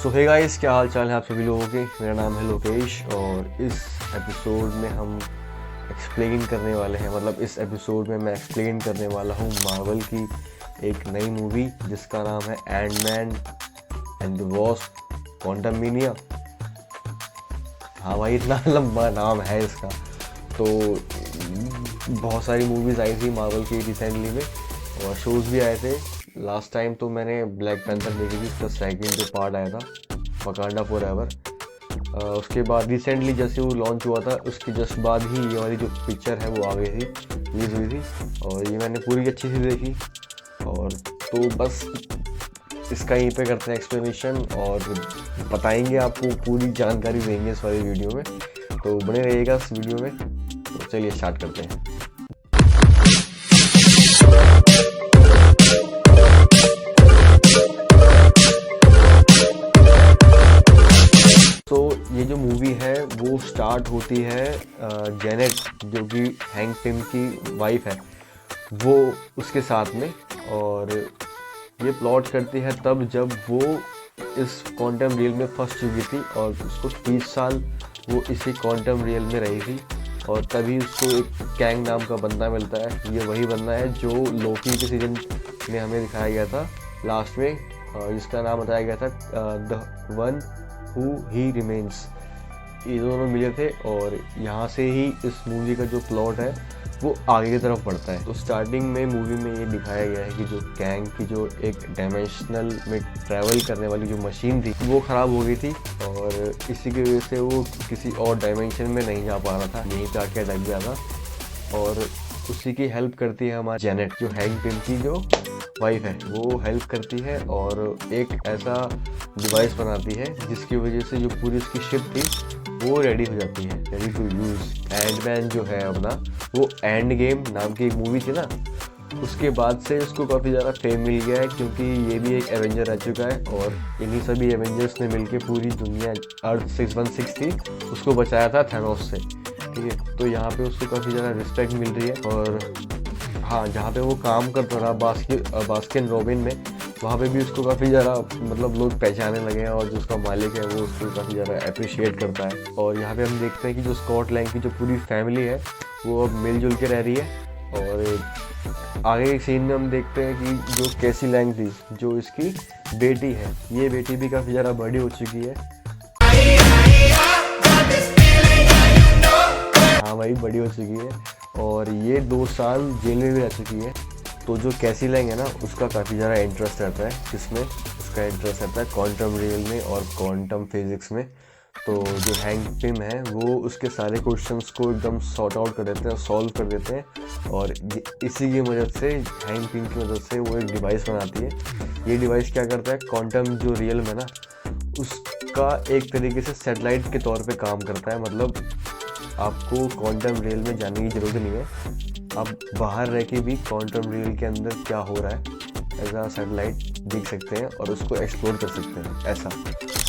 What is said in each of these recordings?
सो hey guys, क्या हाल चाल है आप सभी लोगों के। मेरा नाम है लोकेश और इस एपिसोड में हम एक्सप्लेन करने वाले हैं, मतलब इस एपिसोड में मैं एक्सप्लेन करने वाला हूँ मार्वल की एक नई मूवी जिसका नाम है Ant Man and the Wasp Quantumania. हाँ भाई, इतना लंबा नाम है इसका। तो बहुत सारी मूवीज़ आई थी मार्वल की रिसेंटली में और शोज़ भी आए थे। लास्ट टाइम तो मैंने ब्लैक पैंथर देखी थी, उसका सेकंड जो पार्ट आया था वकांडा फॉरएवर। उसके बाद रिसेंटली जैसे वो लॉन्च हुआ था उसके जस्ट बाद ही ये वाली जो पिक्चर है वो आ गई थी, रिलीज़ हुई थी और ये मैंने पूरी अच्छी से देखी। और तो बस इसका यहीं पे करते हैं एक्सप्लेनेशन और बताएंगे आपको, पूरी जानकारी देंगे इस वाली वीडियो में। तो बने रहिएगा इस वीडियो में। तो चलिए स्टार्ट करते हैं। तो ये जो मूवी है वो स्टार्ट होती है जेनेट जो कि हैंक पिम की वाइफ है वो उसके साथ में, और ये प्लॉट करती है तब जब वो इस क्वांटम रियल में फंस चुकी थी और उसको 30 साल वो इसी क्वांटम रियल में रही थी। और तभी उसको एक कैंग नाम का बंदा मिलता है। ये वही बंदा है जो लोकी के सीजन में हमें दिखाया गया था लास्ट में, जिसका नाम बताया गया था the one who he remains. ये दोनों मिले थे और यहाँ से ही इस मूवी का जो प्लॉट है वो आगे की तरफ बढ़ता है। तो स्टार्टिंग में मूवी में ये दिखाया गया है कि जो कैंग की जो एक डायमेंशनल में ट्रैवल करने वाली जो मशीन थी वो ख़राब हो गई थी और इसी की वजह से वो किसी और डायमेंशन में नहीं जा पा रहा था, यहीं पे आके अटक गया था। और उसी की हेल्प करती है हमारी जेनेट जो हैंक पिम की जो वाइफ है, वो हेल्प करती है और एक ऐसा डिवाइस बनाती है जिसकी वजह से जो पूरी उसकी शिप थी वो रेडी हो जाती है, रेडी टू यूज़। एंटमैन जो है अपना, वो एंड गेम नाम की एक मूवी थी ना, उसके बाद से उसको काफ़ी ज़्यादा फेम मिल गया है क्योंकि ये भी एक एवेंजर रह चुका है और इन्हीं सभी एवेंजर्स ने मिलकर पूरी दुनिया, अर्थ 616 थी, उसको बचाया था थैनोस से। ठीक है, तो यहाँ पे उसको काफ़ी ज़्यादा रिस्पेक्ट मिल रही है। और हाँ, जहाँ पे वो काम करता रहा बास्किन रॉबिन में, वहाँ पे भी उसको काफ़ी ज़्यादा मतलब लोग पहचानने लगे हैं और जो उसका मालिक है वो उसको काफ़ी ज़्यादा अप्रिशिएट करता है। और यहाँ पे हम देखते हैं कि जो स्कॉट लैंग की जो पूरी फैमिली है वो अब मिलजुल के रह रही है। और आगे एक सीन में हम देखते हैं कि जो कैसी लैंग थी, जो इसकी बेटी है, ये बेटी भी काफ़ी ज़्यादा बड़ी हो चुकी है। हाँ भाई, बड़ी हो चुकी है और ये 2 साल जेल में भी रह चुकी है। तो जो कैसी लैंग है ना, उसका काफ़ी ज़्यादा इंटरेस्ट रहता है, किसमें? उसका इंटरेस्ट रहता है क्वांटम रियल में और क्वांटम फिजिक्स में। तो जो हैंक पिम है वो उसके सारे क्वेश्चंस को एकदम सॉर्ट आउट कर देते हैं, सॉल्व कर देते हैं और इसी की मदद से, हैंक पिम की मदद से वो एक डिवाइस बनाती है। ये डिवाइस क्या करता है, क्वांटम जो रियल में ना उसका एक तरीके से सैटेलाइट के तौर पे काम करता है। मतलब आपको क्वांटम रियल में जाने की ज़रूरत नहीं है, आप बाहर रह के भी क्वांटम रियल के अंदर क्या हो रहा है एज आ सैटेलाइट देख सकते हैं और उसको एक्सप्लोर कर सकते हैं ऐसा।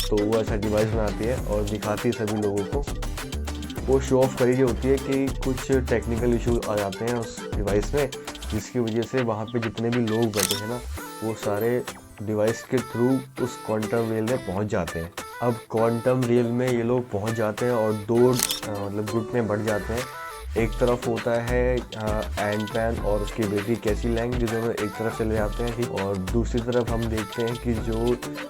तो वो ऐसा डिवाइस बनाती है और दिखाती है सभी लोगों को। वो शो ऑफ करी होती है कि कुछ टेक्निकल इशू आ जाते हैं उस डिवाइस में, जिसकी वजह से वहाँ पे जितने भी लोग बैठे हैं ना वो सारे डिवाइस के थ्रू उस क्वांटम रियल में पहुँच जाते हैं। अब क्वांटम रियल में ये लोग पहुँच जाते हैं और 2 मतलब ग्रुप में बढ़ जाते हैं। एक तरफ होता है एंटमैन और उसकी बेटी कैसी लैंग, जो दोनों एक तरफ चले जाते हैं, ठीक। और दूसरी तरफ हम देखते हैं कि जो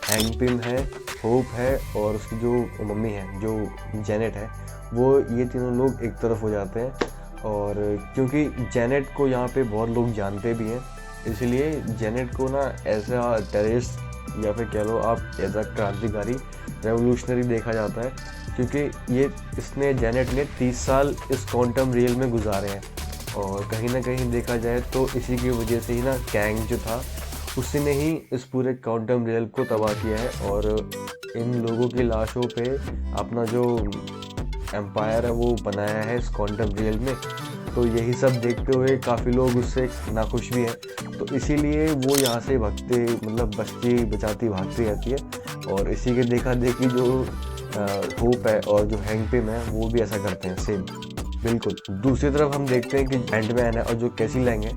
हैंक पिम है, होप है और उसकी जो मम्मी है जो जेनेट है, वो ये तीनों लोग एक तरफ हो जाते हैं। और क्योंकि जेनेट को यहाँ पे बहुत लोग जानते भी हैं, इसलिए जेनेट को ना एज अ टेररिस्ट या फिर कह लो आप एज अ क्रांतिकारी, रेवोल्यूशनरी देखा जाता है क्योंकि इसने जेनेट ने 30 साल इस क्वांटम रियल में गुजारे हैं। और कहीं ना कहीं देखा जाए तो इसी की वजह से ही ना कैंग जो था उसी ने ही इस पूरे क्वांटम रियल को तबाह किया है और इन लोगों की लाशों पे अपना जो एम्पायर है वो बनाया है इस क्वांटम रियल में। तो यही सब देखते हुए काफ़ी लोग उससे नाखुश भी हैं, तो इसीलिए वो यहाँ से भागते, मतलब बचती बचाती भागती रहती है। और इसी के देखा देखी जो होप है और जो हैंक पिम है वो भी ऐसा करते हैं सेम बिल्कुल। दूसरी तरफ हम देखते हैं कि एंटमैन है और जो कैसी लैंग है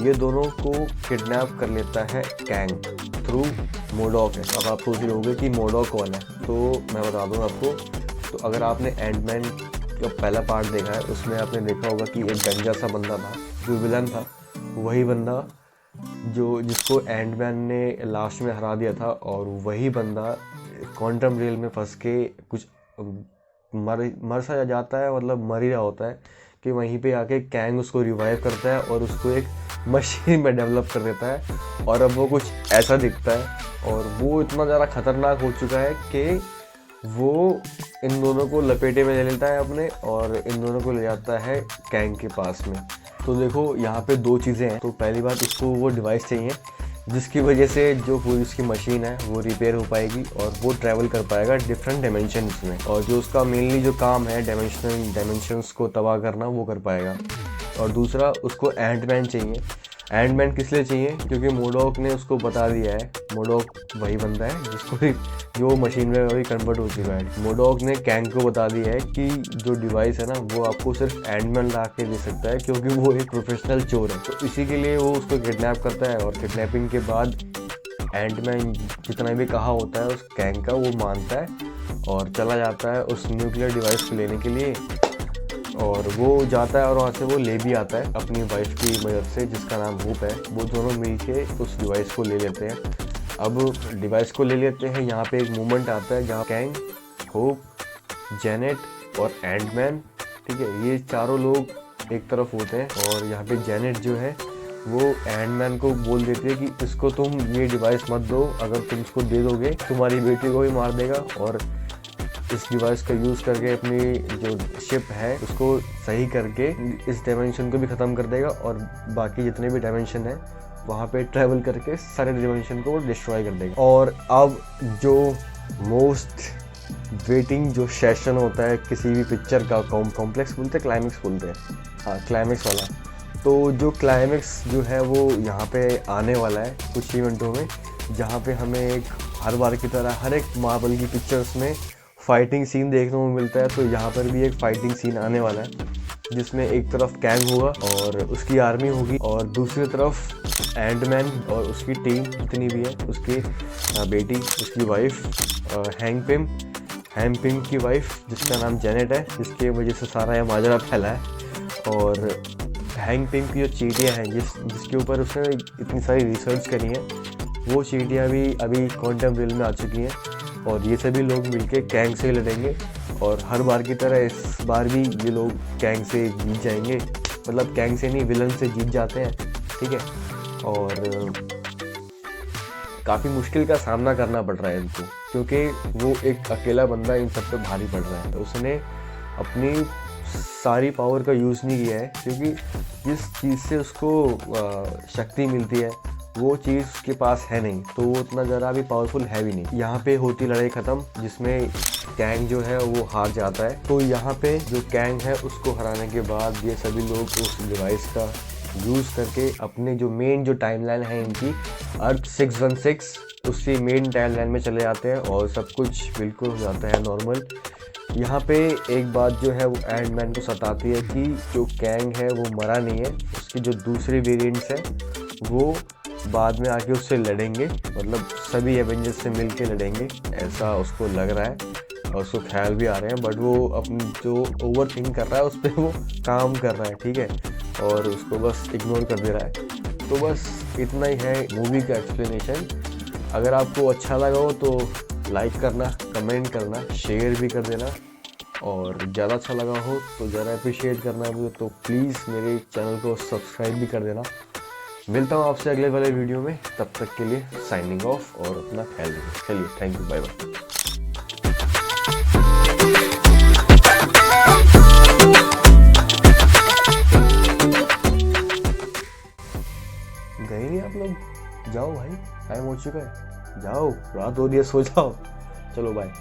ये दोनों को किडनैप कर लेता है कैंग थ्रू मोडॉक है। अब आप सोच रहे होंगे कि मोडॉक कौन है, तो मैं बता दूँ आपको। तो अगर आपने एंटमैन का पहला पार्ट देखा है, उसमें आपने देखा होगा कि एक गंजा सा बंदा था जो विलन था, वही बंदा जिसको एंटमैन ने लास्ट में हरा दिया था, और वही बंदा क्वांटम रियल में फंस के कुछ मर सा जाता है, मतलब मर ही रहा होता है, कि वहीं पे आके कैंग उसको रिवाइव करता है और उसको एक मशीन में डेवलप कर देता है, और अब वो कुछ ऐसा दिखता है। और वो इतना ज़्यादा खतरनाक हो चुका है कि वो इन दोनों को लपेटे में ले लेता है अपने, और इन दोनों को ले जाता है कैंग के पास में। तो देखो यहाँ पे दो चीज़ें हैं। तो पहली बात, उसको वो डिवाइस चाहिए जिसकी वजह से जो पूरी उसकी मशीन है वो रिपेयर हो पाएगी और वो ट्रैवल कर पाएगा डिफरेंट डायमेंशंस में, और जो उसका मेनली जो काम है डायमेंशंस को तबाह करना, वो कर पाएगा। और दूसरा, उसको एंटमैन चाहिए। एंटमैन किस लिए चाहिए? क्योंकि मोडॉक ने उसको बता दिया है, मोडॉक वही बंदा है जो मशीन में अभी कन्वर्ट हो चुका है। मोडॉक ने कैंग को बता दिया है कि जो डिवाइस है ना, वो आपको सिर्फ एंटमैन ला के दे सकता है, क्योंकि वो एक प्रोफेशनल चोर है। तो इसी के लिए वो उसको किडनैप करता है, और किडनैपिंग के बाद एंटमैन जितना भी कहा होता है उस कैंग का, वो मानता है और चला जाता है उस न्यूक्लियर डिवाइस को लेने के लिए। और वो जाता है और वहाँ से वो ले भी आता है अपनी वाइफ की मदद से, जिसका नाम होप है। वो दोनों मिलके उस डिवाइस को ले लेते हैं। अब डिवाइस को ले लेते हैं, यहाँ पे एक मोमेंट आता है जहाँ कैंग, होप, जेनेट और एंटमैन, ठीक है, ये चारों लोग एक तरफ होते हैं। और यहाँ पे जेनेट जो है वो एंटमैन को बोल देती है कि इसको तुम ये डिवाइस मत दो, अगर तुम इसको दे दोगे तुम्हारी बेटी को भी मार देगा, और इस डिवाइस का यूज़ करके अपनी जो शिप है उसको सही करके इस डायमेंशन को भी ख़त्म कर देगा, और बाकी जितने भी डायमेंशन है वहाँ पे ट्रैवल करके सारे डायमेंशन को डिस्ट्रॉय कर देगा। और अब जो मोस्ट वेटिंग जो सेशन होता है किसी भी पिक्चर का, कॉम्प्लेक्स बोलते हैं, क्लाइमेक्स बोलते हैं, हाँ क्लाइमेक्स वाला। तो जो क्लाइमेक्स जो है वो यहाँ पे आने वाला है कुछ इवेंटों में, जहाँ पे हमें एक हर बार की तरह हर एक मार्वल की पिक्चर्स में फाइटिंग सीन देखने को मिलता है। तो यहाँ पर भी एक फाइटिंग सीन आने वाला है, जिसमें एक तरफ कैंग होगा और उसकी आर्मी होगी, और दूसरी तरफ एंटमैन और उसकी टीम जितनी भी है, उसकी बेटी, उसकी वाइफ हैंग पिम की वाइफ जिसका नाम जेनेट है, जिसके वजह से सारा यह माजरा फैला है। और हैंग पिम की जो चींटियाँ हैं जिसके ऊपर उसने इतनी सारी रिसर्च करी है, वो चींटियाँ भी अभी क्वांटम रियल में आ चुकी हैं, और ये सभी लोग मिलके कैंग से लड़ेंगे। और हर बार की तरह इस बार भी ये लोग कैंग से जीत जाएंगे, मतलब कैंग से नहीं, विलन से जीत जाते हैं, ठीक है। और काफ़ी मुश्किल का सामना करना पड़ रहा है इनको, क्योंकि वो एक अकेला बंदा इन सब पे भारी पड़ रहा है। उसने अपनी सारी पावर का यूज़ नहीं किया है, क्योंकि जिस चीज़ से उसको शक्ति मिलती है वो चीज़ उसके पास है नहीं, तो वो उतना ज़्यादा भी पावरफुल है भी नहीं। यहाँ पे होती लड़ाई ख़त्म, जिसमें कैंग जो है वो हार जाता है। तो यहाँ पे जो कैंग है उसको हराने के बाद ये सभी लोग उस डिवाइस का यूज़ करके अपने जो मेन जो टाइमलाइन है इनकी, अर्थ 616, उसकी मेन टाइमलाइन में चले जाते हैं, और सब कुछ बिल्कुल हो जाता है नॉर्मल। यहाँ पे एक बात जो है वो एंटमैन को सताती है कि जो कैंग है वो मरा नहीं है, उसके जो दूसरे वेरिएंट्स हैं वो बाद में आके उससे लड़ेंगे, मतलब सभी एवेंजर्स से मिलके लड़ेंगे, ऐसा उसको लग रहा है और उसको ख्याल भी आ रहे हैं। बट वो अपनी जो ओवर थिंक कर रहा है उस पर वो काम कर रहा है, ठीक है, और उसको बस इग्नोर कर दे रहा है। तो बस इतना ही है मूवी का एक्सप्लेनेशन। अगर आपको अच्छा लगा हो तो लाइक करना, कमेंट करना, शेयर भी कर देना, और ज़्यादा अच्छा लगा हो तो ज़रा अप्रिशिएट करना मुझे, तो प्लीज़ मेरे चैनल को सब्सक्राइब भी कर देना। मिलता हूँ आपसे अगले वाले वीडियो में, तब तक के लिए साइनिंग ऑफ, और अपना ख्याल रखिए। चलिए, थैंक यू, बाय बाय। गए नहीं आप लोग? जाओ भाई, टाइम हो चुका है, जाओ, रात हो रही है, सो जाओ। चलो बाय।